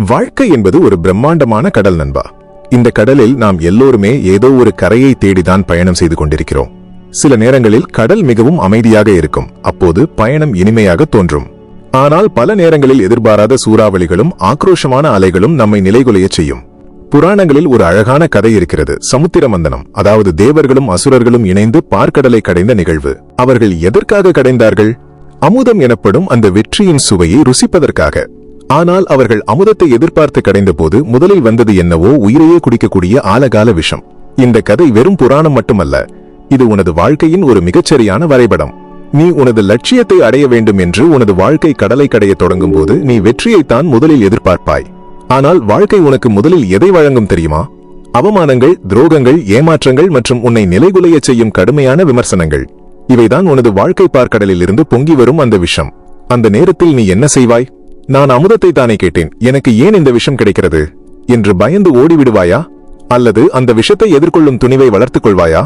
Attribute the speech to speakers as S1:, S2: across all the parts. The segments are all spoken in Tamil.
S1: வாழ்க்கை என்பது ஒரு பிரம்மாண்டமான கடல் நண்பா. இந்த கடலில் நாம் எல்லோருமே ஏதோ ஒரு கரையை தேடிதான் பயணம் செய்து கொண்டிருக்கிறோம். சில நேரங்களில் கடல் மிகவும் அமைதியாக இருக்கும், அப்போது பயணம் இனிமையாக தோன்றும். ஆனால் பல நேரங்களில் எதிர்பாராத சூறாவளிகளும் ஆக்ரோஷமான அலைகளும் நம்மை நிலைகுலைய செய்யும். புராணங்களில் ஒரு அழகான கதை இருக்கிறது, சமுத்திர மந்தனம். அதாவது தேவர்களும் அசுரர்களும் இணைந்து பார்க்கடலை கடைந்த நிகழ்வு. அவர்கள் எதற்காக கடைந்தார்கள்? அமுதம் எனப்படும் அந்த வெற்றியின் சுவையை ருசிப்பதற்காக. ஆனால் அவர்கள் அமுதத்தை எதிர்பார்த்து கடைந்த போது முதலில் வந்தது என்னவோ உயிரையே குடிக்கக்கூடிய ஆழகால விஷம். இந்த கதை வெறும் புராணம் மட்டுமல்ல, இது உனது வாழ்க்கையின் ஒரு மிகச்சரியான வரைபடம். நீ உனது லட்சியத்தை அடைய வேண்டும் என்று உனது வாழ்க்கை கடலை கடைய தொடங்கும் போது நீ வெற்றியைத்தான் முதலில் எதிர்பார்ப்பாய். ஆனால் வாழ்க்கை உனக்கு முதலில் எதை வழங்கும் தெரியுமா? அவமானங்கள், துரோகங்கள், ஏமாற்றங்கள் மற்றும் உன்னை நிலைகுலைய செய்யும் கடுமையான விமர்சனங்கள். இவைதான் உனது வாழ்க்கை பார்க்கடலில் இருந்து பொங்கி வரும் அந்த விஷம். அந்த நேரத்தில் நீ என்ன செய்வாய்? நான் அமுதத்தை தானே கேட்டேன், எனக்கு ஏன் இந்த விஷம் கிடைக்கிறது என்று பயந்து ஓடிவிடுவாயா? அல்லது அந்த விஷத்தை எதிர்கொள்ளும் துணிவை வளர்த்துக் கொள்வாயா?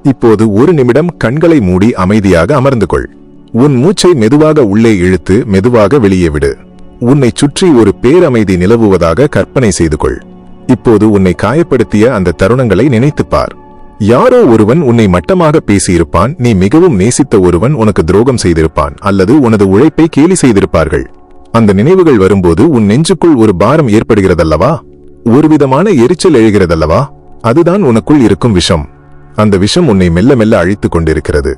S1: இப்போது ஒரு நிமிடம் கண்களை மூடி அமைதியாக அமர்ந்து கொள். உன் மூச்சை மெதுவாக உள்ளே இழுத்து மெதுவாக வெளியே விடு. உன்னை சுற்றி ஒரு பேரமைதி நிலவுவதாக கற்பனை செய்து கொள். இப்போது உன்னை காயப்படுத்திய அந்த தருணங்களை நினைத்துப்பார். யாரோ ஒருவன் உன்னை மட்டமாக பேசியிருப்பான், நீ மிகவும் நேசித்த ஒருவன் உனக்கு துரோகம் செய்திருப்பான், அல்லது உனது உழைப்பை கேலி செய்திருப்பார்கள். அந்த நினைவுகள் வரும்போது உன் நெஞ்சுக்குள் ஒரு பாரம் ஏற்படுகிறதல்லவா? ஒருவிதமான எரிச்சல் எழுகிறதல்லவா? அதுதான் உனக்குள் இருக்கும் விஷம். அந்த விஷம் உன்னை மெல்ல மெல்ல அழித்துக் கொண்டிருக்கிறது,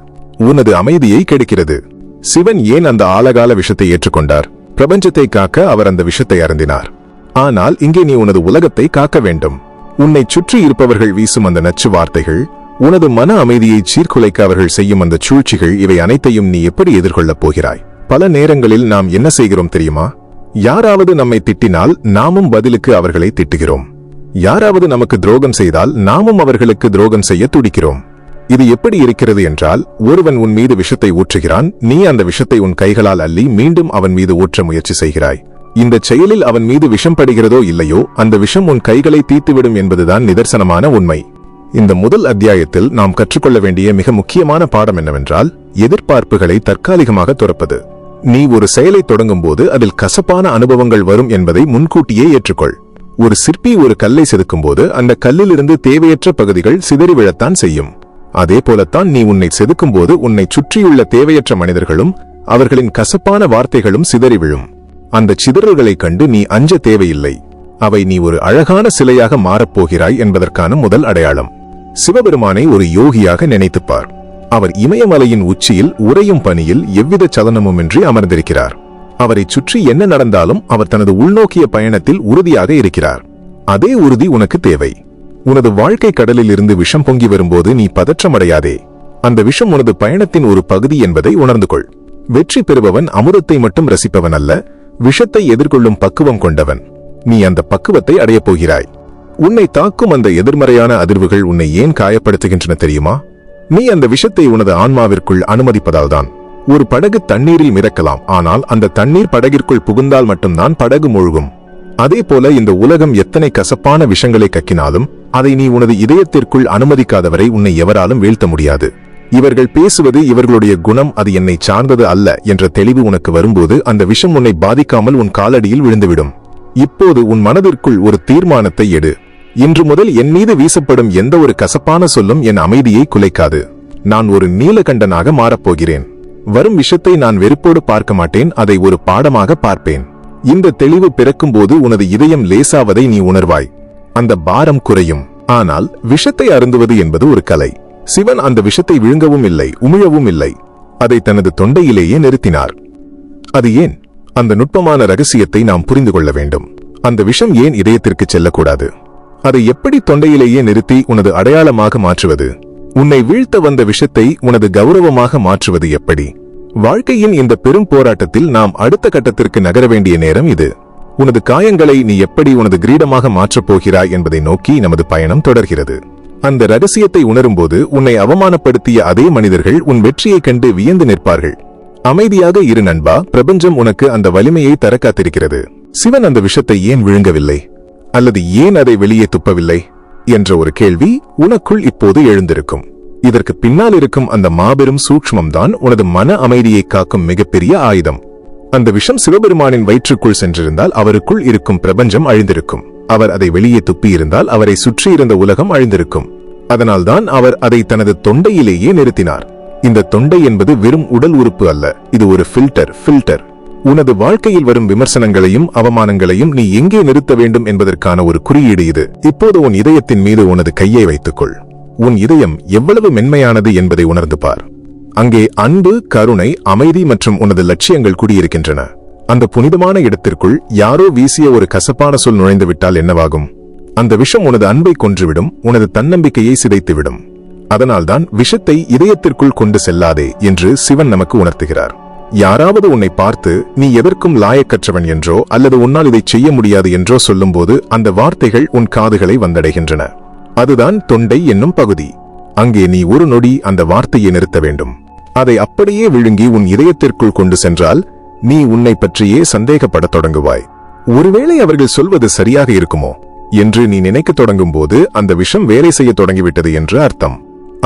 S1: உனது அமைதியை கெடுக்கிறது. சிவன் ஏன் அந்த ஆழகால விஷத்தை ஏற்றுக்கொண்டார்? பிரபஞ்சத்தை காக்க அவர் அந்த விஷத்தை அருந்தினார். ஆனால் இங்கே நீ உனது உலகத்தை காக்க வேண்டும். உன்னை சுற்றி இருப்பவர்கள் வீசும் அந்த நச்சு வார்த்தைகள், உனது மன அமைதியை சீர்குலைக்க அவர்கள் செய்யும் அந்த சூழ்ச்சிகள், இவை அனைத்தையும் நீ எப்படி எதிர்கொள்ளப் போகிறாய்? பல நேரங்களில் நாம் என்ன செய்கிறோம் தெரியுமா? யாராவது நம்மை திட்டினால் நாமும் பதிலுக்கு அவர்களை திட்டுகிறோம். யாராவது நமக்கு துரோகம் செய்தால் நாமும் அவர்களுக்கு துரோகம் செய்ய துடிக்கிறோம். இது எப்படி இருக்கிறது என்றால், ஒருவன் உன் மீது விஷத்தை ஊற்றுகிறான், நீ அந்த விஷத்தை உன் கைகளால் அள்ளி மீண்டும் அவன் மீது ஊற்ற முயற்சி செய்கிறாய். இந்த செயலில் அவன் மீது விஷம் படுகிறதோ இல்லையோ, அந்த விஷம் உன் கைகளை தீர்த்துவிடும் என்பதுதான் நிதர்சனமான உண்மை. இந்த முதல் அத்தியாயத்தில் நாம் கற்றுக்கொள்ள வேண்டிய மிக முக்கியமான பாடம் என்னவென்றால், எதிர்பார்ப்புகளை தற்காலிகமாக துறப்பது. நீ ஒரு செயலை தொடங்கும் போது அதில் கசப்பான அனுபவங்கள் வரும் என்பதை முன்கூட்டியே ஏற்றுக்கொள். ஒரு சிற்பி ஒரு கல்லை செதுக்கும் போது அந்த கல்லிலிருந்து தேவையற்ற பகுதிகள் சிதறி விழத்தான் செய்யும். அதே போலத்தான் நீ உன்னை செதுக்கும் போது உன்னை சுற்றியுள்ள தேவையற்ற மனிதர்களும் அவர்களின் கசப்பான வார்த்தைகளும் சிதறி விழும். அந்த சிதறல்களை கண்டு நீ அஞ்ச தேவையில்லை. அவை நீ ஒரு அழகான சிலையாக மாறப்போகிறாய் என்பதற்கான முதல் அடையாளம். சிவபெருமானை ஒரு யோகியாக நினைத்துப்பார். அவர் இமயமலையின் உச்சியில் உறையும் பனியில் எவ்வித சலனமுமின்றி அமர்ந்திருக்கிறார். அவரை சுற்றி என்ன நடந்தாலும் அவர் தனது உள்நோக்கிய பயணத்தில் உறுதியாக இருக்கிறார். அதே உறுதி உனக்கு தேவை. உனது வாழ்க்கை கடலில் இருந்து விஷம் பொங்கி வரும்போது நீ பதற்றமடையாதே. அந்த விஷம் உனது பயணத்தின் ஒரு பகுதி என்பதை உணர்ந்து கொள். வெற்றி பெறுபவன் அமுதத்தை மட்டும் ரசிப்பவன் அல்ல, விஷத்தை எதிர்கொள்ளும் பக்குவம் கொண்டவன். நீ அந்த பக்குவத்தை அடையப் போகிறாய். உன்னை தாக்கும் அந்த எதிர்மறையான அதிர்வுகள் உன்னை ஏன் காயப்படுத்துகின்றன தெரியுமா? நீ அந்த விஷத்தை உனது ஆன்மாவிற்குள் அனுமதிப்பதால்தான். ஒரு படகு தண்ணீரில் மிதக்கலாம், ஆனால் அந்த தண்ணீர் படகிற்குள் புகுந்தால் மட்டும்தான் படகு மூழ்கும். அதே போல இந்த உலகம் எத்தனை கசப்பான விஷங்களை கக்கினாலும் அதை நீ உனது இதயத்திற்குள் அனுமதிக்காதவரை உன்னை எவராலும் வீழ்த்த முடியாது. இவர்கள் பேசுவது இவர்களுடைய குணம், அது என்னை சார்ந்தது அல்ல என்ற தெளிவு உனக்கு வரும்போது அந்த விஷம் உன்னை பாதிக்காமல் உன் காலடியில் விழுந்துவிடும். இப்போது உன் மனதிற்குள் ஒரு தீர்மானத்தை எடு. இன்று முதல் என் மீது வீசப்படும் எந்த ஒரு கசப்பான சொல்லும் என் அமைதியை குலைக்காது. நான் ஒரு நீலகண்டனாக மாறப்போகிறேன். வரும் விஷத்தை நான் வெறுப்போடு பார்க்க மாட்டேன், அதை ஒரு பாடமாக பார்ப்பேன். இந்த தெளிவு பிறக்கும் போது உனது இதயம் லேசாவதை நீ உணர்வாய். அந்த பாரம் குறையும். ஆனால் விஷத்தை அருந்துவது என்பது ஒரு கலை. சிவன் அந்த விஷத்தை விழுங்கவும் இல்லை, உமிழவும் இல்லை. அதை தனது தொண்டையிலேயே நிறுத்தினார். அது ஏன்? அந்த நுட்பமான ரகசியத்தை நாம் புரிந்து கொள்ள வேண்டும். அந்த விஷம் ஏன் இதயத்திற்கு செல்லக்கூடாது? அதை எப்படி தொண்டையிலேயே நிறுத்தி உனது அடையாளமாக மாற்றுவது? உன்னை வீழ்த்த வந்த விஷத்தை உனது கௌரவமாக மாற்றுவது எப்படி? வாழ்க்கையின் இந்த பெரும் போராட்டத்தில் நாம் அடுத்த கட்டத்திற்கு நகர வேண்டிய நேரம் இது. உனது காயங்களை நீ எப்படி உனது கிரீடமாக மாற்றப் போகிறாய் என்பதை நோக்கி நமது பயணம் தொடர்கிறது. அந்த ரகசியத்தை உணரும்போது உன்னை அவமானப்படுத்திய அதே மனிதர்கள் உன் வெற்றியைக் கண்டு வியந்து நிற்பார்கள். அமைதியாக இரு நண்பா, பிரபஞ்சம் உனக்கு அந்த வலிமையை தர காத்திருக்கிறது. சிவன் அந்த விஷத்தை ஏன் விழுங்கவில்லை, அல்லது ஏன் அதை வெளியே துப்பவில்லை என்ற ஒரு கேள்வி உனக்குள் இப்போது எழுந்திருக்கும். இதற்கு பின்னால் இருக்கும் அந்த மாபெரும் சூக்ஷ்மம்தான் உனது மன அமைதியை காக்கும் மிகப்பெரிய ஆயுதம். அந்த விஷம் சிவபெருமானின் வயிற்றுக்குள் சென்றிருந்தால் அவருக்குள் இருக்கும் பிரபஞ்சம் அழிந்திருக்கும். அவர் அதை வெளியே துப்பியிருந்தால் அவரை சுற்றியிருந்த உலகம் அழிந்திருக்கும். அதனால்தான் அவர் அதை தனது தொண்டையிலேயே நிறுத்தினார். இந்த தொண்டை என்பது வெறும் உடல் உறுப்பு அல்ல, இது ஒரு ஃபில்டர். உனது வாழ்க்கையில் வரும் விமர்சனங்களையும் அவமானங்களையும் நீ எங்கே நிறுத்த வேண்டும் என்பதற்கான ஒரு குறியீடு இது. இப்போது உன் இதயத்தின் மீது உனது கையை வைத்துக்கொள். உன் இதயம் எவ்வளவு மென்மையானது என்பதை உணர்ந்து பார். அங்கே அன்பு, கருணை, அமைதி மற்றும் உனது லட்சியங்கள் குடியிருக்கின்றன. அந்த புனிதமான இடத்திற்குள் யாரோ வீசிய ஒரு கசப்பான சொல் நுழைந்துவிட்டால் என்னவாகும்? அந்த விஷம் உனது அன்பை கொன்றுவிடும், உனது தன்னம்பிக்கையை சிதைத்துவிடும். அதனால்தான் விஷத்தை இதயத்திற்குள் கொண்டு செல்லாதே என்று சிவன் நமக்கு உணர்த்துகிறார். யாராவது உன்னை பார்த்து நீ எதற்கும் லாயக்கற்றவன் என்றோ அல்லது உன்னால் இதை செய்ய முடியாது என்றோ சொல்லும்போது அந்த வார்த்தைகள் உன் காதுகளை வந்தடைகின்றன. அதுதான் தொண்டை என்னும் பகுதி. அங்கே நீ ஒரு நொடி அந்த வார்த்தையை நிறுத்த வேண்டும். அதை அப்படியே விழுங்கி உன் இதயத்திற்குள் கொண்டு சென்றால் நீ உன்னை பற்றியே சந்தேகப்படத் தொடங்குவாய். ஒருவேளை அவர்கள் சொல்வது சரியாக இருக்குமோ என்று நீ நினைக்க தொடங்கும் போது அந்த விஷம் வேலை செய்ய தொடங்கிவிட்டது என்று அர்த்தம்.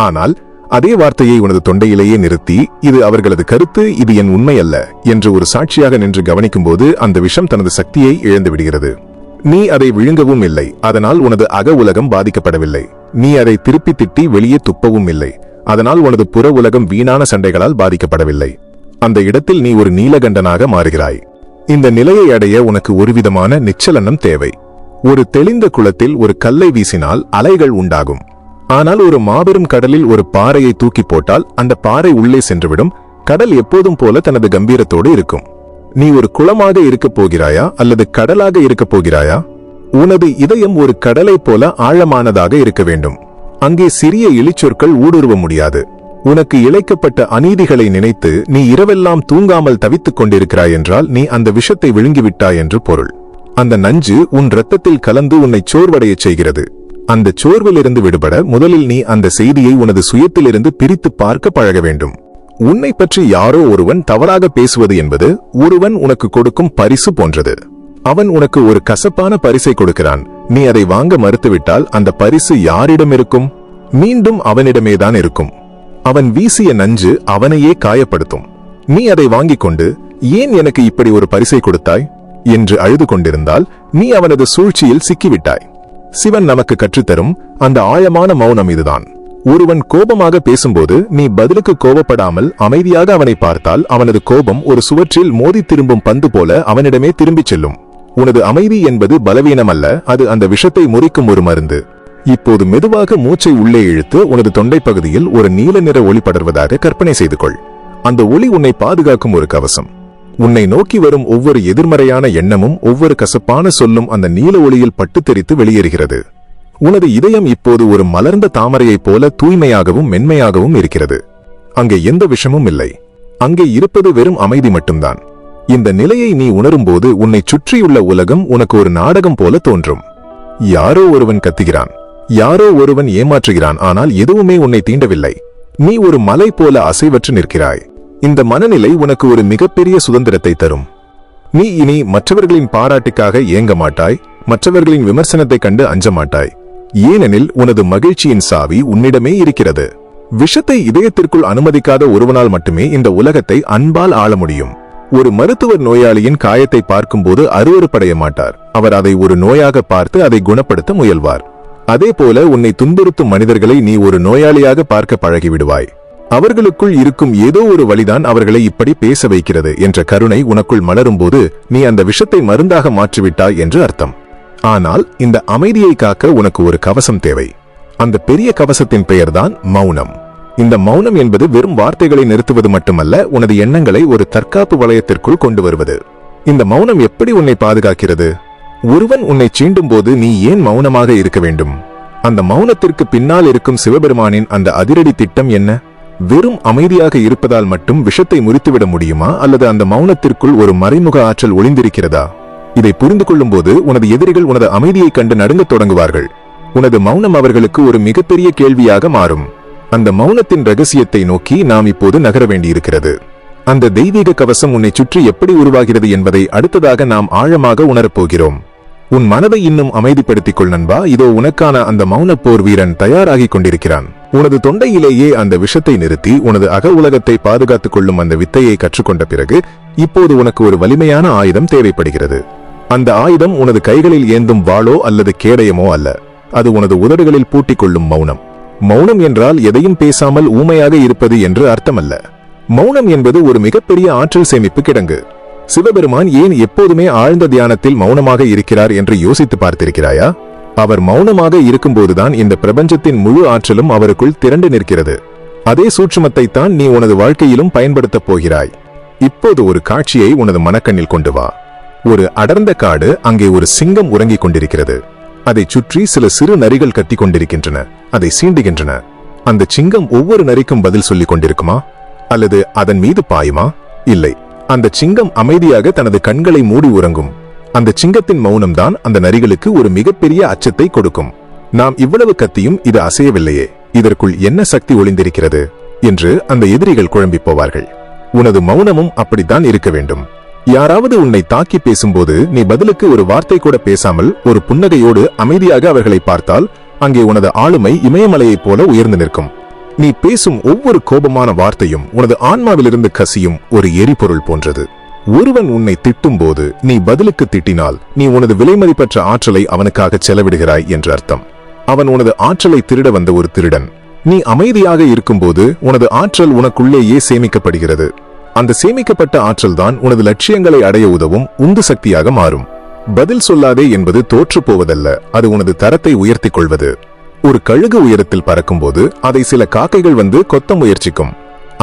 S1: ஆனால் அதே வார்த்தையை உனது தொண்டையிலேயே நிறுத்தி, இது அவர்களது கருத்து, இது என் உண்மை அல்ல என்று ஒரு சாட்சியாக நின்று கவனிக்கும் போது அந்த விஷம் தனது சக்தியை இழந்து விடுகிறது. நீ அதை விழுங்கவும் இல்லை, அதனால் உனது அக உலகம் பாதிக்கப்படவில்லை. நீ அதை திருப்பி திட்டி வெளியே துப்பவும் இல்லை, அதனால் உனது புற உலகம் வீணான சண்டைகளால் பாதிக்கப்படவில்லை. அந்த இடத்தில் நீ ஒரு நீலகண்டனாக மாறுகிறாய். இந்த நிலையை அடைய உனக்கு ஒருவிதமான நிச்சலனம் தேவை. ஒரு தெளிந்த குளத்தில் ஒரு கல்லை வீசினால் அலைகள் உண்டாகும். ஆனால் ஒரு மாபெரும் கடலில் ஒரு பாறையை தூக்கி போட்டால் அந்த பாறை உள்ளே சென்றுவிடும். கடல் எப்போதும் போல தனது கம்பீரத்தோடு இருக்கும். நீ ஒரு குளமாக இருக்கப் போகிறாயா அல்லது கடலாக இருக்கப் போகிறாயா? உனது இதயம் ஒரு கடலை போல ஆழமானதாக இருக்க வேண்டும். அங்கே சிறிய இழிச்சொற்கள் ஊடுருவ முடியாது. உனக்கு இழைக்கப்பட்ட அநீதிகளை நினைத்து நீ இரவெல்லாம் தூங்காமல் தவித்துக் கொண்டிருக்கிறாய் என்றால் நீ அந்த விஷத்தை விழுங்கிவிட்டாய் என்று பொருள். அந்த நஞ்சு உன் இரத்தத்தில் கலந்து உன்னை சோர்வடையச் செய்கிறது. அந்த சோர்விலிருந்து விடுபட முதலில் நீ அந்த செய்தியை உனது சுயத்திலிருந்து பிரித்து பார்க்க பழக வேண்டும். உன்னை பற்றி யாரோ ஒருவன் தவறாக பேசுவது என்பது ஒருவன் உனக்கு கொடுக்கும் பரிசு போன்றது. அவன் உனக்கு ஒரு கசப்பான பரிசை கொடுக்கிறான். நீ அதை வாங்க மறுத்துவிட்டால் அந்த பரிசு யாரிடம் இருக்கும்? மீண்டும் அவனிடமேதான் இருக்கும். அவன் வீசிய நஞ்சு அவனையே காயப்படுத்தும். நீ அதை வாங்கிக் கொண்டு, ஏன் எனக்கு இப்படி ஒரு பரிசை கொடுத்தாய் என்று அழுது கொண்டிருந்தால் நீ அவனது சூழ்ச்சியில் சிக்கிவிட்டாய். சிவன் நமக்கு கற்றுத்தரும் அந்த ஆழமான மௌனம் இதுதான். ஒருவன் கோபமாக பேசும்போது நீ பதிலுக்கு கோபப்படாமல் அமைதியாக அவனை பார்த்தால் அவனது கோபம் ஒரு சுவற்றில் மோதி திரும்பும் பந்து போல அவனிடமே திரும்பிச் செல்லும். உனது அமைதி என்பது பலவீனம் அல்ல, அது அந்த விஷத்தை முறிக்கும் ஒரு மருந்து. இப்போது மெதுவாக மூச்சை உள்ளே இழுத்து உனது தொண்டை பகுதியில் ஒரு நீல நிற ஒளி படர்வதாக கற்பனை செய்து கொள். அந்த ஒளி உன்னை பாதுகாக்கும் ஒரு கவசம். உன்னை நோக்கி வரும் ஒவ்வொரு எதிர்மறையான எண்ணமும் ஒவ்வொரு கசப்பான சொல்லும் அந்த நீல ஒளியில் பட்டு தெரித்து வெளியேறுகிறது. உனது இதயம் இப்போது ஒரு மலர்ந்த தாமரையைப் போல தூய்மையாகவும் மென்மையாகவும் இருக்கிறது. அங்கே எந்த விஷமும் இல்லை. அங்கே இருப்பது வெறும் அமைதி மட்டும்தான். இந்த நிலையை நீ உணரும்போது உன்னை சுற்றியுள்ள உலகம் உனக்கு ஒரு நாடகம் போல தோன்றும். யாரோ ஒருவன் கத்துகிறான், யாரோ ஒருவன் ஏமாற்றுகிறான், ஆனால் எதுவுமே உன்னை தீண்டவில்லை. நீ ஒரு மலை போல அசைவற்று நிற்கிறாய். இந்த மனநிலை உனக்கு ஒரு மிகப்பெரிய சுதந்திரத்தை தரும். நீ இனி மற்றவர்களின் பாராட்டுக்காக ஏங்க மாட்டாய், மற்றவர்களின் விமர்சனத்தை கண்டு அஞ்ச மாட்டாய். ஏனெனில் உனது மகிழ்ச்சியின் சாவி உன்னிடமே இருக்கிறது. விஷத்தை இதயத்திற்குள் அனுமதிக்காத ஒருவனால் மட்டுமே இந்த உலகத்தை அன்பால் ஆள முடியும். ஒரு மருத்துவர் நோயாளியின் காயத்தை பார்க்கும்போது அருவருப்படைய மாட்டார். அவர் அதை ஒரு நோயாக பார்த்து அதை குணப்படுத்த முயல்வார். அதேபோல உன்னை துன்புறுத்தும் மனிதர்களை நீ ஒரு நோயாளியாக பார்க்க பழகிவிடுவாய். அவர்களுக்குள் இருக்கும் ஏதோ ஒரு வழிதான் அவர்களை இப்படி பேச வைக்கிறது என்ற கருணை உனக்குள் மலரும்போது நீ அந்த விஷத்தை மருந்தாக மாற்றிவிட்டாய் என்று அர்த்தம். ஆனால் இந்த அமைதியை காக்க உனக்கு ஒரு கவசம் தேவை. அந்த பெரிய கவசத்தின் பெயர்தான் மௌனம். இந்த மௌனம் என்பது வெறும் வார்த்தைகளை நிறுத்துவது மட்டுமல்ல, உனது எண்ணங்களை ஒரு தற்காப்பு வளையத்திற்குள் கொண்டு வருவது. இந்த மௌனம் எப்படி உன்னை பாதுகாக்கிறது? ஒருவன் உன்னை சீண்டும் போது நீ ஏன் மௌனமாக இருக்க வேண்டும்? அந்த மௌனத்திற்கு பின்னால் இருக்கும் சிவபெருமானின் அந்த அதிரடி திட்டம் என்ன? வெறும் அமைதியாக இருப்பதால் மட்டும் விஷத்தை முறித்துவிட முடியுமா, அல்லது அந்த மௌனத்திற்குள் ஒரு மறைமுக ஆற்றல் ஒளிந்திருக்கிறதா? இதை புரிந்து கொள்ளும் போது உனது எதிரிகள் உனது அமைதியை கண்டு நடுங்கத் தொடங்குவார்கள். உனது மௌனம் அவர்களுக்கு ஒரு மிகப்பெரிய கேள்வியாக மாறும். அந்த மௌனத்தின் ரகசியத்தை நோக்கி நாம் இப்போது நகர வேண்டியிருக்கிறது. அந்த தெய்வீக கவசம் உன்னை சுற்றி எப்படி உருவாகிறது என்பதை அடுத்ததாக நாம் ஆழமாக உணரப்போகிறோம். உன் மனதை இன்னும் அமைதிப்படுத்திக் கொள் நண்பா. இதோ உனக்கான அந்த மௌன போர் வீரன் தயாராகிக் கொண்டிருக்கிறான். உனது தொண்டையிலேயே அந்த விஷத்தை நிறுத்தி உனது அக உலகத்தை பாதுகாத்துக் கொள்ளும் அந்த வித்தையை கற்றுக்கொண்ட பிறகு இப்போது உனக்கு ஒரு வலிமையான ஆயுதம் தேவைப்படுகிறது. அந்த ஆயுதம் உனது கைகளில் ஏந்தும் வாளோ அல்லது கேடயமோ அல்ல. அது உனது உதடுகளில் பூட்டிக் கொள்ளும் மௌனம். மௌனம் என்றால் எதையும் பேசாமல் ஊமையாக இருப்பது என்று அர்த்தமல்ல. மௌனம் என்பது ஒரு மிகப்பெரிய ஆற்றல் சேமிப்பு கிடங்கு. சிவபெருமான் ஏன் எப்போதுமே ஆழ்ந்த தியானத்தில் மௌனமாக இருக்கிறார் என்று யோசித்து பார்த்திருக்கிறாயா? அவர் மௌனமாக இருக்கும்போதுதான் இந்த பிரபஞ்சத்தின் முழு ஆற்றலும் அவருக்குள் திரண்டு நிற்கிறது. அதே சூட்சுமத்தை தான் நீ உனது வாழ்க்கையிலும் பயன்படுத்தப் போகிறாய். இப்போது ஒரு காட்சியை உனது மனக்கண்ணில் கொண்டு வா. ஒரு அடர்ந்த காடு, அங்கே ஒரு சிங்கம் உறங்கிக் கொண்டிருக்கிறது. அதைச் சுற்றி சில சிறு நரிகள் கத்திக் கொண்டிருக்கின்றன, அதை சீண்டுகின்றன. அந்த சிங்கம் ஒவ்வொரு நரிக்கும் பதில் சொல்லிக் கொண்டிருக்குமா அல்லது அதன் மீது பாயுமா? இல்லை. அந்த சிங்கம் அமைதியாக தனது கண்களை மூடி உறங்கும். அந்த சிங்கத்தின் மௌனம்தான் அந்த நரிகளுக்கு ஒரு மிகப்பெரிய அச்சத்தை கொடுக்கும். நாம் இவ்வளவு கத்தியும் இது அசையவில்லையே, இதற்குள் என்ன சக்தி ஒளிந்திருக்கிறது என்று அந்த எதிரிகள் குழம்பி போவார்கள். உனது மௌனமும் அப்படித்தான் இருக்க வேண்டும். யாராவது உன்னை தாக்கி பேசும்போது நீ பதிலுக்கு ஒரு வார்த்தை கூட பேசாமல் ஒரு புன்னகையோடு அமைதியாக அவர்களை பார்த்தால் அங்கே உனது ஆளுமை இமயமலையைப் போல உயர்ந்து நிற்கும். நீ பேசும் ஒவ்வொரு கோபமான வார்த்தையும் உனது ஆன்மாவிலிருந்து கசியும் ஒரு எரிபொருள் போன்றது. ஒருவன் உன்னை திட்டும் போது நீ பதிலுக்கு திட்டினால் நீ உனது விலைமதிப்பற்ற ஆற்றலை அவனுக்காக செலவிடுகிறாய் என்று அர்த்தம். அவன் உனது ஆற்றலை திருட வந்த ஒரு திருடன். நீ அமைதியாக இருக்கும்போது உனது ஆற்றல் உனக்குள்ளேயே சேமிக்கப்படுகிறது. அந்த சேமிக்கப்பட்ட ஆற்றல் தான் உனது லட்சியங்களை அடைய உதவும் உந்து சக்தியாக மாறும். பதில் சொல்லாதே என்பது தோற்று போவதல்ல, அது உனது தரத்தை உயர்த்திக் கொள்வது. ஒரு கழுகு உயரத்தில் பறக்கும்போது அதை சில காக்கைகள் வந்து கொத்த முயற்சிக்கும்.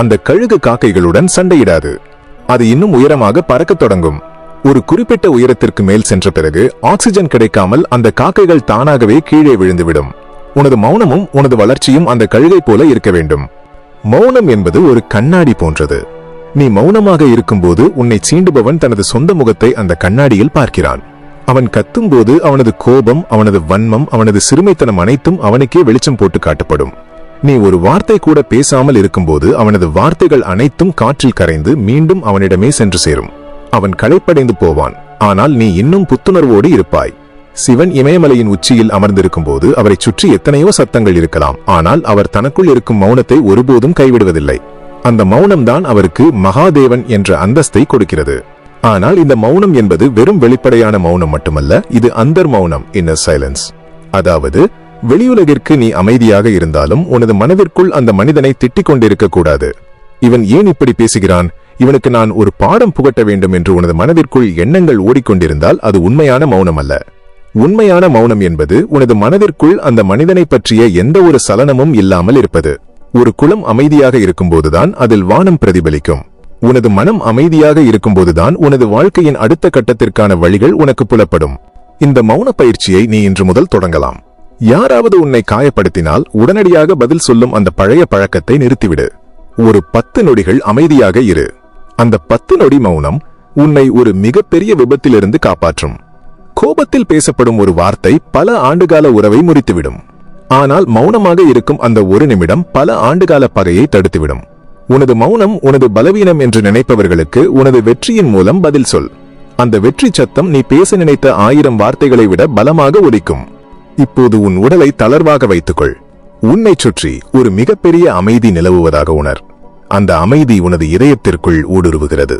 S1: அந்த கழுகு காக்கைகளுடன் சண்டையிடாது, அது இன்னும் உயரமாக பறக்கத் தொடங்கும். ஒரு குறிப்பிட்ட உயரத்திற்கு மேல் சென்ற பிறகு ஆக்சிஜன் கிடைக்காமல் அந்த காக்கைகள் தானாகவே கீழே விழுந்துவிடும். உனது மௌனமும் உனது வளர்ச்சியும் அந்த கழுகை போல இருக்க வேண்டும். மௌனம் என்பது ஒரு கண்ணாடி போன்றது. நீ மௌனமாக இருக்கும்போது உன்னை சீண்டுபவன் தனது சொந்த முகத்தை அந்த கண்ணாடியில் பார்க்கிறான். அவன் கத்தும்போது அவனது கோபம், அவனது வன்மம், அவனது சிறுமைத்தனம் அனைத்தும் அவனுக்கே வெளிச்சம் போட்டு காட்டப்படும். நீ ஒரு வார்த்தை கூட பேசாமல் இருக்கும்போது அவனது வார்த்தைகள் அனைத்தும் காற்றில் கரைந்து மீண்டும் அவனிடமே சென்று சேரும். அவன் களைப்படைந்து போவான், ஆனால் நீ இன்னும் புத்துணர்வோடு இருப்பாய். சிவன் இமயமலையின் உச்சியில் அமர்ந்திருக்கும் போது அவரை சுற்றி எத்தனையோ சத்தங்கள் இருக்கலாம், ஆனால் அவர் தனக்குள் இருக்கும் மௌனத்தை ஒருபோதும் கைவிடுவதில்லை. அந்த மௌனம்தான் அவருக்கு மகாதேவன் என்ற அந்தஸ்தை கொடுக்கிறது. ஆனால் இந்த மௌனம் என்பது வெறும் வெளிப்படையான மௌனம் மட்டுமல்ல, இது அந்தர் மௌனம், இன்னர் சைலன்ஸ். அதாவது வெளியுலகிற்கு நீ அமைதியாக இருந்தாலும் உனது மனதிற்குள் அந்த மனிதனை திட்டிக் கொண்டிருக்க கூடாது. இவன் ஏன் இப்படி பேசுகிறான், இவனுக்கு நான் ஒரு பாடம் புகட்ட வேண்டும் என்று உனது மனதிற்குள் எண்ணங்கள் ஓடிக்கொண்டிருந்தால் அது உண்மையான மௌனம் அல்ல. உண்மையான மௌனம் என்பது உனது மனதிற்குள் அந்த மனிதனை பற்றிய எந்த ஒரு சலனமும் இல்லாமல் இருப்பது. ஒரு குளம் அமைதியாக இருக்கும்போதுதான் அதில் வானம் பிரதிபலிக்கும். உனது மனம் அமைதியாக இருக்கும்போதுதான் உனது வாழ்க்கையின் அடுத்த கட்டத்திற்கான வழிகள் உனக்கு புலப்படும். இந்த மௌன பயிற்சியை நீ இன்று முதல் தொடங்கலாம். யாராவது உன்னை காயப்படுத்தினால் உடனடியாக பதில் சொல்லும் அந்த பழைய பழக்கத்தை நிறுத்திவிடு. ஒரு 10 நொடிகள் அமைதியாக இரு. அந்த 10 நொடி மௌனம் உன்னை ஒரு மிகப்பெரிய விபத்திலிருந்து காப்பாற்றும். கோபத்தில் பேசப்படும் ஒரு வார்த்தை பல ஆண்டுகால உறவை முறித்துவிடும். ஆனால் மௌனமாக இருக்கும் அந்த ஒரு நிமிடம் பல ஆண்டுகால பகையை தடுத்துவிடும். உனது மௌனம் உனது பலவீனம் என்று நினைப்பவர்களுக்கு உனது வெற்றியின் மூலம் பதில் சொல். அந்த வெற்றி சத்தம் நீ பேச நினைத்த 1000 வார்த்தைகளை விட பலமாக ஒலிக்கும். இப்போது உன் உடலை தளர்வாக வைத்துக்கொள். உன்னை சுற்றி ஒரு மிகப்பெரிய அமைதி நிலவுவதாக உணர். அந்த அமைதி உனது இதயத்திற்குள் ஊடுருவுகிறது.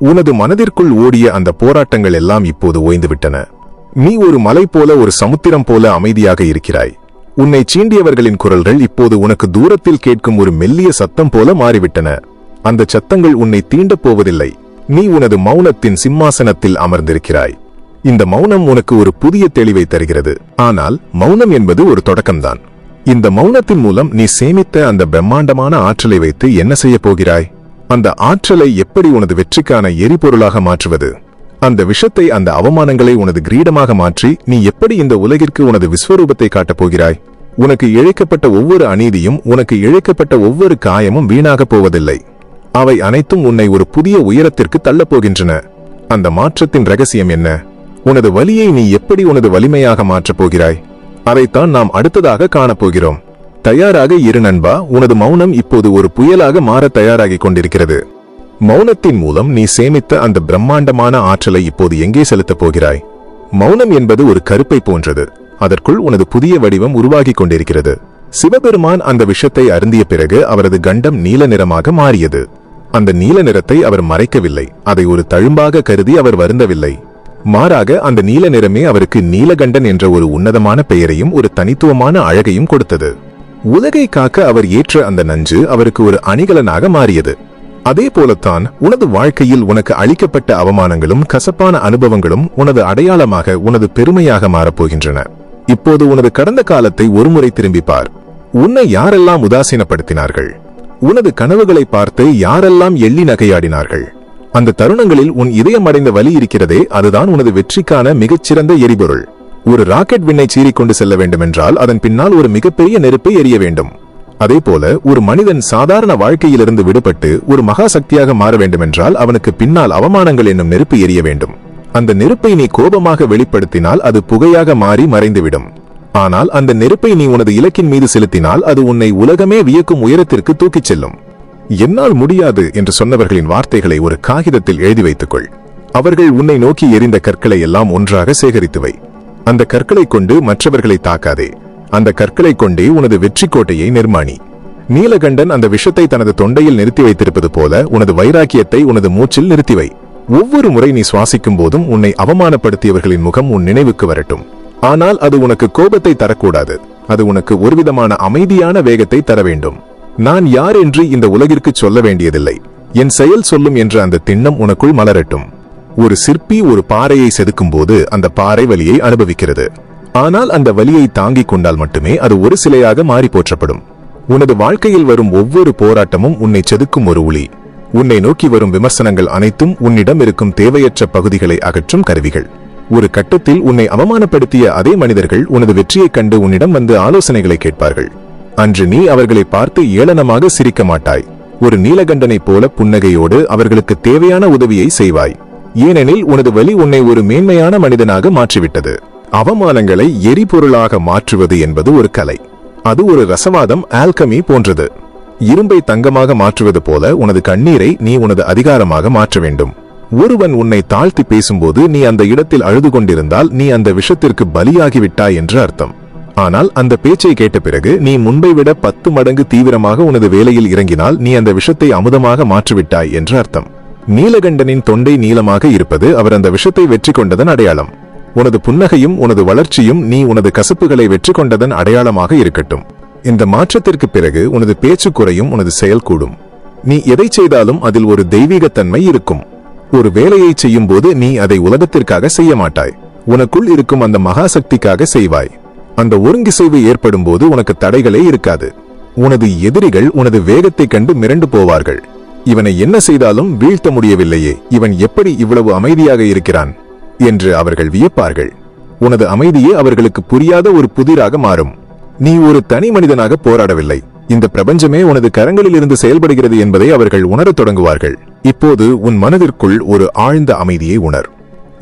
S1: உனது மனதிற்குள் ஓடிய அந்த போராட்டங்கள் எல்லாம் இப்போது ஓய்ந்துவிட்டன. நீ ஒரு மலை போல, ஒரு சமுத்திரம் போல அமைதியாக இருக்கிறாய். உன்னை சீண்டியவர்களின் குரல்கள் இப்போது உனக்கு தூரத்தில் கேட்கும் ஒரு மெல்லிய சத்தம் போல மாறிவிட்டன. அந்த சத்தங்கள் உன்னை தீண்டப் போவதில்லை. நீ உனது மௌனத்தின் சிம்மாசனத்தில் அமர்ந்திருக்கிறாய். இந்த மௌனம் உனக்கு ஒரு புதிய தெளிவை தருகிறது. ஆனால் மௌனம் என்பது ஒரு தொடக்கம்தான். இந்த மௌனத்தின் மூலம் நீ சேமித்த அந்த பிரம்மாண்டமான ஆற்றலை வைத்து என்ன செய்ய போகிறாய்? அந்த ஆற்றலை எப்படி உனது வெற்றிக்கான எரிபொருளாக மாற்றுவது? அந்த விஷத்தை, அந்த அவமானங்களை உனது கிரீடமாக மாற்றி நீ எப்படி இந்த உலகிற்கு உனது விஸ்வரூபத்தை காட்டப் போகிறாய்? உனக்கு இழைக்கப்பட்ட ஒவ்வொரு அநீதியும், உனக்கு இழைக்கப்பட்ட ஒவ்வொரு காயமும் வீணாகப் போவதில்லை. அவை அனைத்தும் உன்னை ஒரு புதிய உயரத்திற்கு தள்ளப் போகின்றன. அந்த மாற்றத்தின் ரகசியம் என்ன? உனது வலியை நீ எப்படி உனது வலிமையாக மாற்றப் போகிறாய்? அதைத்தான் நாம் அடுத்ததாக காணப்போகிறோம். தயாராக இரு நண்பா. உனது மௌனம் இப்போது ஒரு புயலாக மாற தயாராகிக் கொண்டிருக்கிறது. மௌனத்தின் மூலம் நீ சேமித்த அந்த பிரம்மாண்டமான ஆற்றலை இப்போது எங்கே செலுத்தப் போகிறாய்? மௌனம் என்பது ஒரு கருப்பை போன்றது. அதற்குள் உனது புதிய வடிவம் உருவாகிக் கொண்டிருக்கிறது. சிவபெருமான் அந்த விஷத்தை அருந்திய பிறகு அவரது கண்டம் நீல நிறமாக மாறியது. அந்த நீல நிறத்தை அவர் மறைக்கவில்லை. அதை ஒரு தழும்பாக கருதி அவர் வருந்தவில்லை. மாறாக அந்த நீல நிறமே அவருக்கு நீலகண்டன் என்ற ஒரு உன்னதமான பெயரையும் ஒரு தனித்துவமான அழகையும் கொடுத்தது. உலகை காக்க அவர் ஏற்ற அந்த நஞ்சு அவருக்கு ஒரு அணிகலனாக மாறியது. அதே போலத்தான் உனது வாழ்க்கையில் உனக்கு அளிக்கப்பட்ட அவமானங்களும் கசப்பான அனுபவங்களும் உனது அடையாளமாக, உனது பெருமையாக மாறப்போகின்றன. இப்போது உனது கடந்த காலத்தை ஒருமுறை திரும்பிப்பார். உன்னை யாரெல்லாம் உதாசீனப்படுத்தினார்கள்? உனது கனவுகளை பார்த்து யாரெல்லாம் எள்ளி நகையாடினார்கள்? அந்த தருணங்களில் உன் இதயம் அடைந்த வலி இருக்கிறதே, அதுதான் உனது வெற்றிக்கான மிகச்சிறந்த எரிபொருள். ஒரு ராக்கெட் விண்ணை சீறிக்கொண்டு செல்ல வேண்டுமென்றால் அதன் பின்னால் ஒரு மிகப்பெரிய நெருப்பை எரிய வேண்டும். அதேபோல ஒரு மனிதன் சாதாரண வாழ்க்கையிலிருந்து விடுபட்டு ஒரு மகா சக்தியாக மாற வேண்டுமென்றால் அவனுக்கு பின்னால் அவமானங்கள் என்னும் நெருப்பு எரிய வேண்டும். அந்த நெருப்பை நீ கோபமாக வெளிப்படுத்தினால் அது புகையாக மாறி மறைந்துவிடும். ஆனால் அந்த நெருப்பை நீ உனது இலக்கின் மீது செலுத்தினால் அது உன்னை உலகமே வியக்கும் உயரத்திற்கு தூக்கிச் செல்லும். என்னால் முடியாது என்று சொன்னவர்களின் வார்த்தைகளை ஒரு காகிதத்தில் எழுதி வைத்துக்கொள். அவர்கள் உன்னை நோக்கி எரிந்த கற்களை எல்லாம் ஒன்றாக சேகரித்து வை. அந்த கற்களை கொண்டு மற்றவர்களை தாக்காதே. அந்த கற்களை கொண்டே உனது வெற்றி கோட்டையை நிர்மாணி. நீலகண்டன் அந்த விஷத்தை தனது தொண்டையில் நிறுத்தி வைத்திருப்பது போல உனது வைராக்கியத்தை உனது மூச்சில் நிறுத்திவை. ஒவ்வொரு முறை நீ சுவாசிக்கும் போதும் உன்னை அவமானப்படுத்தியவர்களின் முகம் உன் நினைவுக்கு வரட்டும். ஆனால் அது உனக்கு கோபத்தை தரக்கூடாது. அது உனக்கு ஒருவிதமான அமைதியான வேகத்தை தர வேண்டும். நான் யார் என்று இந்த உலகிற்கு சொல்ல வேண்டியதில்லை, என் செயல் சொல்லும் என்ற அந்த திண்ணம் உனக்குள் மலரட்டும். ஒரு சிற்பி ஒரு பாறையை செதுக்கும் போது அந்த பாறை வலியை அனுபவிக்கிறது. ஆனால் அந்த வலியை தாங்கிக் கொண்டால் மட்டுமே அது ஒரு சிலையாக மாறி போற்றப்படும். உனது வாழ்க்கையில் வரும் ஒவ்வொரு போராட்டமும் உன்னை செதுக்கும் ஒரு ஒளி. உன்னை நோக்கி வரும் விமர்சனங்கள் அனைத்தும் உன்னிடம் இருக்கும் தேவையற்ற பகுதிகளை அகற்றும் கருவிகள். ஒரு கட்டத்தில் உன்னை அவமானப்படுத்திய அதே மனிதர்கள் உனது வெற்றியைக் கண்டு உன்னிடம் வந்து ஆலோசனைகளை கேட்பார்கள். அன்று நீ அவர்களை பார்த்து ஏளனமாக சிரிக்க மாட்டாய். ஒரு நீலகண்டனைப் போல புன்னகையோடு அவர்களுக்கு தேவையான உதவியை செய்வாய். ஏனெனில் உனது வலி உன்னை ஒரு மேன்மையான மனிதனாக மாற்றிவிட்டது. அவமானங்களை எரிபொருளாக மாற்றுவது என்பது ஒரு கலை. அது ஒரு ரசவாதம், ஆல்கமி போன்றது. இரும்பை தங்கமாக மாற்றுவது போல உனது கண்ணீரை நீ உனது அதிகாரமாக மாற்ற வேண்டும். ஒருவன் உன்னை தாழ்த்தி பேசும்போது நீ அந்த இடத்தில் அழுது கொண்டிருந்தால் நீ அந்த விஷத்திற்கு பலியாகிவிட்டாய் என்று அர்த்தம். ஆனால் அந்த பேச்சை கேட்ட பிறகு நீ முன்பை விட 10 மடங்கு தீவிரமாக உனது வேலையில் இறங்கினால் நீ அந்த விஷத்தை அமுதமாக மாற்றிவிட்டாய் என்று அர்த்தம். நீலகண்டனின் தொண்டை நீளமாக இருப்பது அவர் அந்த விஷத்தை வெற்றி கொண்டதன் அடையாளம். உனது புன்னகையும் உனது வளர்ச்சியும் நீ உனது கசப்புகளை வெற்றி கொண்டதன் அடையாளமாக இருக்கட்டும். இந்த மாற்றத்திற்கு பிறகு உனது பேச்சு குறையும், உனது செயல் கூடும். நீ எதை செய்தாலும் அதில் ஒரு தெய்வீகத்தன்மை இருக்கும். ஒரு வேலையை செய்யும் போது நீ அதை உலகத்திற்காக செய்ய மாட்டாய். உனக்குள் இருக்கும் அந்த மகாசக்திக்காக செய்வாய். அந்த ஒருங்கிசைவு ஏற்படும் போது உனக்கு தடைகளே இருக்காது. உனது எதிரிகள் உனது வேகத்தை கண்டு மிரண்டு போவார்கள். இவனை என்ன செய்தாலும் வீழ்த்த முடியவில்லையே, இவன் எப்படி இவ்வளவு அமைதியாக இருக்கிறான் என்று அவர்கள் வியப்பார்கள். உனது அமைதியே அவர்களுக்கு புரியாத ஒரு புதிராக மாறும். நீ ஒரு தனி மனிதனாக போராடவில்லை, இந்த பிரபஞ்சமே உனது கரங்களில் இருந்து செயல்படுகிறது என்பதை அவர்கள் உணரத் தொடங்குவார்கள். இப்போது உன் மனதிற்குள் ஒரு ஆழ்ந்த அமைதியை உணர்.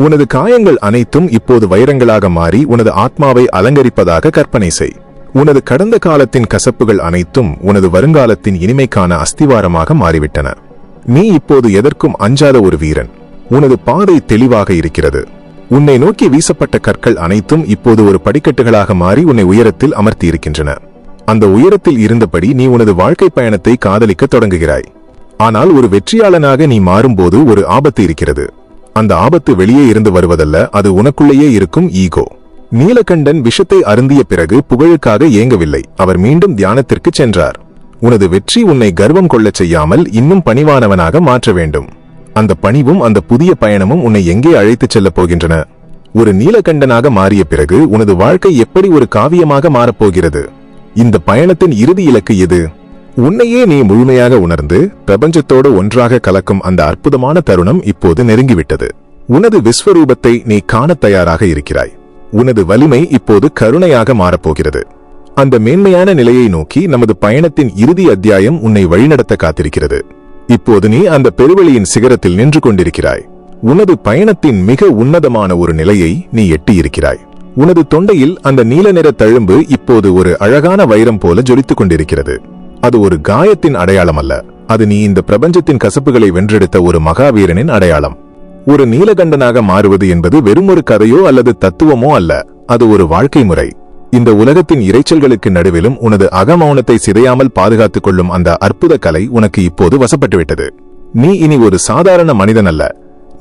S1: உனது காயங்கள் அனைத்தும் இப்போது வைரங்களாக மாறி உனது ஆத்மாவை அலங்கரிப்பதாக கற்பனை செய். உனது கடந்த காலத்தின் கசப்புகள் அனைத்தும் உனது வருங்காலத்தின் இனிமைக்கான அஸ்திவாரமாக மாறிவிட்டன. நீ இப்போது எதற்கும் அஞ்சாத ஒரு வீரன். உனது பாதை தெளிவாக இருக்கிறது. உன்னை நோக்கி வீசப்பட்ட கற்கள் அனைத்தும் இப்போது ஒரு படிக்கட்டுகளாக மாறி உன்னை உயரத்தில் அமர்த்தி இருக்கின்றன. அந்த உயரத்தில் இருந்தபடி நீ உனது வாழ்க்கை பயணத்தை காதலிக்க தொடங்குகிறாய். ஆனால் ஒரு வெற்றியாளனாக நீ மாறும்போது ஒரு ஆபத்து இருக்கிறது. அந்த ஆபத்து வெளியே இருந்து வருவதல்ல, அது உனக்குள்ளேயே இருக்கும் ஈகோ. நீலகண்டன் விஷத்தை அருந்திய பிறகு புகழுக்காக ஏங்கவில்லை, அவர் மீண்டும் தியானத்திற்கு சென்றார். உனது வெற்றி உன்னை கர்வம் கொள்ளச் செய்யாமல் இன்னும் பணிவானவனாக மாற்ற வேண்டும். அந்த பணிவும் அந்த புதிய பயணமும் உன்னை எங்கே அழைத்துச் செல்லப் போகின்றன? ஒரு நீலகண்டனாக மாறிய பிறகு உனது வாழ்க்கை எப்படி ஒரு காவியமாக மாறப்போகிறது? இந்த பயணத்தின் இறுதி இலக்கு எது? உன்னையே நீ முழுமையாக உணர்ந்து பிரபஞ்சத்தோடு ஒன்றாக கலக்கும் அந்த அற்புதமான தருணம் இப்போது நெருங்கிவிட்டது. உனது விஸ்வரூபத்தை நீ காணத் தயாராக இருக்கிறாய். உனது வலிமை இப்போது கருணையாக மாறப்போகிறது. அந்த மேன்மையான நிலையை நோக்கி நமது பயணத்தின் இறுதி அத்தியாயம் உன்னை வழிநடத்த காத்திருக்கிறது. இப்போது நீ அந்த பெருவெளியின் சிகரத்தில் நின்று கொண்டிருக்கிறாய். உனது பயணத்தின் மிக உன்னதமான ஒரு நிலையை நீ எட்டியிருக்கிறாய். உனது தொண்டையில் அந்த நீல நிற தழும்பு இப்போது ஒரு அழகான வைரம் போல ஜொலித்துக் கொண்டிருக்கிறது. அது ஒரு காயத்தின் அடையாளம் அல்ல, அது நீ இந்த பிரபஞ்சத்தின் கசப்புகளை வென்றெடுத்த ஒரு மகாவீரனின் அடையாளம். ஒரு நீலகண்டனாக மாறுவது என்பது வெறும் ஒரு கதையோ அல்லது தத்துவமோ அல்ல, அது ஒரு வாழ்க்கை முறை. இந்த உலகத்தின் இரைச்சல்களுக்கு நடுவிலும் உனது அகமௌனத்தை சிதையாமல் பாதுகாத்துக் கொள்ளும் அந்த அற்புத கலை உனக்கு இப்போது வசப்பட்டுவிட்டது. நீ இனி ஒரு சாதாரண மனிதன் அல்ல,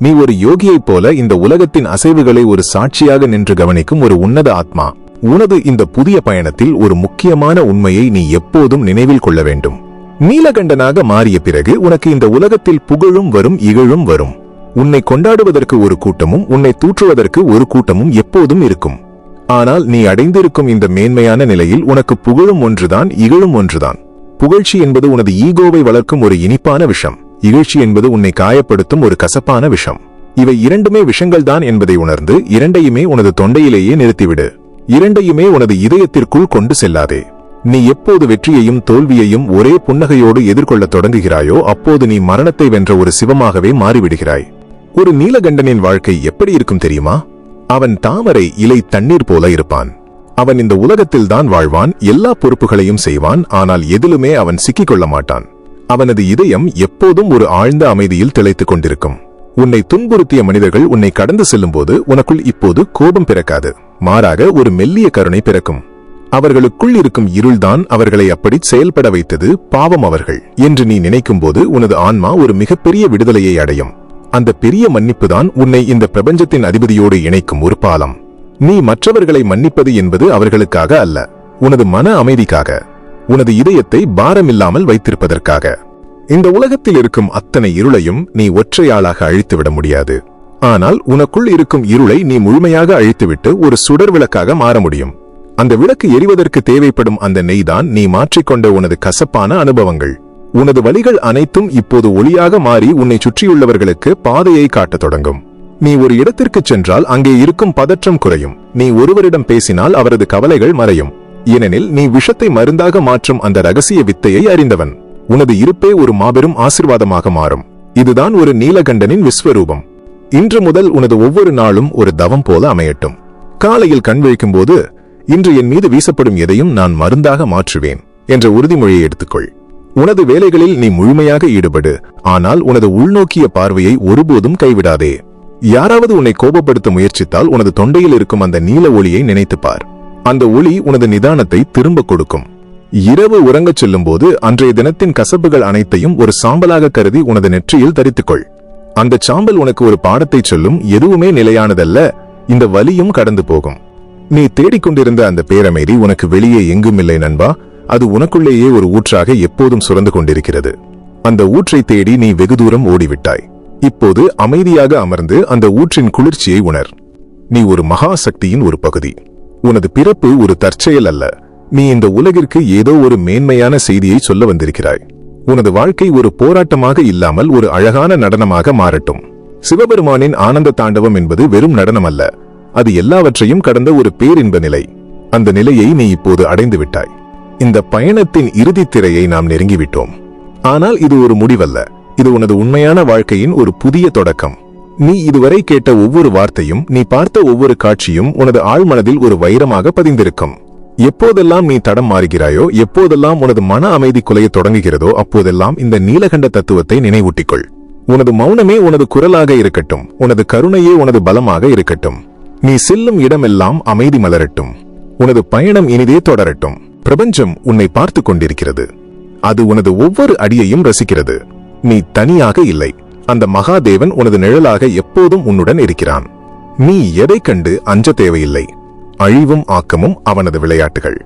S1: நீ ஒரு யோகியைப் போல இந்த உலகத்தின் அசைவுகளை ஒரு சாட்சியாக நின்று கவனிக்கும் ஒரு உன்னத ஆத்மா. உனது இந்த புதிய பயணத்தில் ஒரு முக்கியமான உண்மையை நீ எப்போதும் நினைவில் கொள்ள வேண்டும். நீலகண்டனாக மாறிய பிறகு உனக்கு இந்த உலகத்தில் புகழும் வரும், இகழும் வரும். உன்னை கொண்டாடுவதற்கு ஒரு கூட்டமும் உன்னை தூற்றுவதற்கு ஒரு கூட்டமும் எப்போதும் இருக்கும். ஆனால் நீ அடைந்திருக்கும் இந்த மேன்மையான நிலையில் உனக்கு புகழும் ஒன்றுதான், இகழும் ஒன்றுதான். புகழ்ச்சி என்பது உனது ஈகோவை வளர்க்கும் ஒரு இனிப்பான விஷம், இகழ்ச்சி என்பது உன்னை காயப்படுத்தும் ஒரு கசப்பான விஷம். இவை இரண்டுமே விஷங்கள்தான் என்பதை உணர்ந்து இரண்டையுமே உனது தொண்டையிலேயே நிறுத்திவிடு. இரண்டையுமே உனது இதயத்திற்குள் கொண்டு செல்லாதே. நீ எப்போது வெற்றியையும் தோல்வியையும் ஒரே புன்னகையோடு எதிர்கொள்ளத் தொடங்குகிறாயோ அப்போது நீ மரணத்தை வென்ற ஒரு சிவமாகவே மாறிவிடுகிறாய். ஒரு நீலகண்டனின் வாழ்க்கை எப்படி இருக்கும் தெரியுமா? அவன் தாமரை இலை தண்ணீர் போல இருப்பான். அவன் இந்த உலகத்தில்தான் வாழ்வான், எல்லா பொறுப்புகளையும் செய்வான், ஆனால் எதிலுமே அவன் சிக்கிக் கொள்ள மாட்டான். அவனது இதயம் எப்போதும் ஒரு ஆழ்ந்த அமைதியில் திளைத்துக் கொண்டிருக்கும். உன்னை துன்புறுத்திய மனிதர்கள் உன்னை கடந்து செல்லும் போது உனக்குள் இப்போது கோபம் பிறக்காது, மாறாக ஒரு மெல்லிய கருணை பிறக்கும். அவர்களுக்குள் இருக்கும் இருள்தான் அவர்களை அப்படி செயல்பட வைத்தது, பாவம் அவர்கள் என்று நீ நினைக்கும் போது உனது ஆன்மா ஒரு மிகப்பெரிய விடுதலையை அடையும். அந்த பெரிய மன்னிப்புதான் உன்னை இந்த பிரபஞ்சத்தின் அதிபதியோடு இணைக்கும் ஒரு பாலம். நீ மற்றவர்களை மன்னிப்பது என்பது அவர்களுக்காக அல்ல, உனது மன அமைதிக்காக, உனது இதயத்தை பாரமில்லாமல் வைத்திருப்பதற்காக. இந்த உலகத்தில் இருக்கும் அத்தனை இருளையும் நீ ஒற்றையாளாக அழித்துவிட முடியாது. ஆனால் உனக்குள் இருக்கும் இருளை நீ முழுமையாக அழித்துவிட்டு ஒரு சுடர் விளக்காக மாற முடியும். அந்த விளக்கு எரிவதற்கு தேவைப்படும் அந்த நெய்தான் நீ மாற்றிக்கொண்ட உனது கசப்பான அனுபவங்கள். உனது வழிகள் அனைத்தும் இப்போது ஒளியாக மாறி உன்னை சுற்றியுள்ளவர்களுக்கு பாதையை காட்டத் தொடங்கும். நீ ஒரு இடத்திற்கு சென்றால் அங்கே இருக்கும் பதற்றம் குறையும். நீ ஒருவரிடம் பேசினால் அவரது கவலைகள் மறையும். ஏனெனில் நீ விஷத்தை மருந்தாக மாற்றும் அந்த ரகசிய வித்தையை அறிந்தவன். உனது இருப்பே ஒரு மாபெரும் ஆசிர்வாதமாக மாறும். இதுதான் ஒரு நீலகண்டனின் விஸ்வரூபம். இன்று முதல் உனது ஒவ்வொரு நாளும் ஒரு தவம் போல அமையட்டும். காலையில் கண் விழிக்கும் போது, இன்று என் மீது வீசப்படும் எதையும் நான் மருந்தாக மாற்றுவேன் என்ற உறுதிமொழியை எடுத்துக்கொள். உனது வேலைகளில் நீ முழுமையாக ஈடுபடு, ஆனால் உனது உள்நோக்கிய பார்வையை ஒருபோதும் கைவிடாதே. யாராவது உன்னை கோபப்படுத்த முயற்சித்தால் உனது தொண்டையில் இருக்கும் அந்த நீல ஒளியை நினைத்துப்பார். அந்த ஒளி உனது நிதானத்தை திரும்ப கொடுக்கும். இரவு உறங்கச் செல்லும் போது அன்றைய தினத்தின் கசப்புகள் அனைத்தையும் ஒரு சாம்பலாக கருதி உனது நெற்றியில் தரித்துக்கொள். அந்த சாம்பல் உனக்கு ஒரு பாடத்தை சொல்லும், எதுவுமே நிலையானதல்ல, இந்த வலியும் கடந்து போகும். நீ தேடிக்கொண்டிருந்த அந்த பேரமைதி உனக்கு வெளியே எங்கும் இல்லை நண்பா, அது உனக்குள்ளேயே ஒரு ஊற்றாக எப்போதும் சுரந்து கொண்டிருக்கிறது. அந்த ஊற்றை தேடி நீ வெகு தூரம் ஓடிவிட்டாய். இப்போது அமைதியாக அமர்ந்து அந்த ஊற்றின் குளிர்ச்சியை உணர். நீ ஒரு மகா சக்தியின் ஒரு பகுதி. உனது பிறப்பு ஒரு தற்செயல் அல்ல. நீ இந்த உலகிற்கு ஏதோ ஒரு மேன்மையான செய்தியை சொல்ல வந்திருக்கிறாய். உனது வாழ்க்கை ஒரு போராட்டமாக இல்லாமல் ஒரு அழகான நடனமாக மாறட்டும். சிவபெருமானின் ஆனந்த தாண்டவம் என்பது வெறும் நடனம் அல்ல, அது எல்லாவற்றையும் கடந்த ஒரு பேரின்ப நிலை. அந்த நிலையை நீ இப்போது அடைந்து விட்டாய். இந்த பயணத்தின் இறுதித் திரையை நாம் நெருங்கிவிட்டோம். ஆனால் இது ஒரு முடிவல்ல, இது உனது உண்மையான வாழ்க்கையின் ஒரு புதிய தொடக்கம். நீ இதுவரை கேட்ட ஒவ்வொரு வார்த்தையும், நீ பார்த்த ஒவ்வொரு காட்சியும் உனது ஆழ்மனதில் ஒரு வைரமாக பதிந்திருக்கும். எப்போதெல்லாம் நீ தடம் மாறுகிறாயோ, எப்போதெல்லாம் உனது மன அமைதி குலையத் தொடங்குகிறதோ, அப்போதெல்லாம் இந்த நீலகண்ட தத்துவத்தை நினைவூட்டிக்கொள். உனது மௌனமே உனது குரலாக இருக்கட்டும், உனது கருணையே உனது பலமாக இருக்கட்டும். நீ செல்லும் இடமெல்லாம் அமைதி மலரட்டும். உனது பயணம் இனிதே தொடரட்டும். பிரபஞ்சம் உன்னை பார்த்து கொண்டிருக்கிறது. அது உனது ஒவ்வொரு அடியையும் ரசிக்கிறது. நீ தனியாக இல்லை. அந்த மகாதேவன் உனது நிழலாக எப்போதும் உன்னுடன் இருக்கிறான். நீ எதை கண்டு அஞ்ச தேவையில்லை. அழிவும் ஆக்கமும் அவனது விளையாட்டுகள்.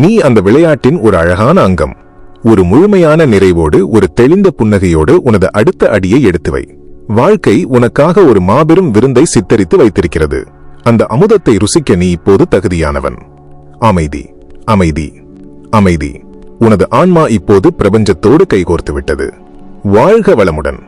S1: நீ அந்த விளையாட்டின் ஒரு அழகான அங்கம். ஒரு முழுமையான நிறைவோடு, ஒரு தெளிந்த புன்னகையோடு உனது அடுத்த அடியை எடுத்து வை. வாழ்க்கை உனக்காக ஒரு மாபெரும் விருந்தை சித்தரித்து வைத்திருக்கிறது. அந்த அமுதத்தை ருசிக்க நீ இப்போது தகுதியானவன். அமைதி, அமைதி, அமைதி. உனது ஆன்மா இப்போது பிரபஞ்சத்தோடு கைகோர்த்து விட்டது. வாழ்க வளமுடன்.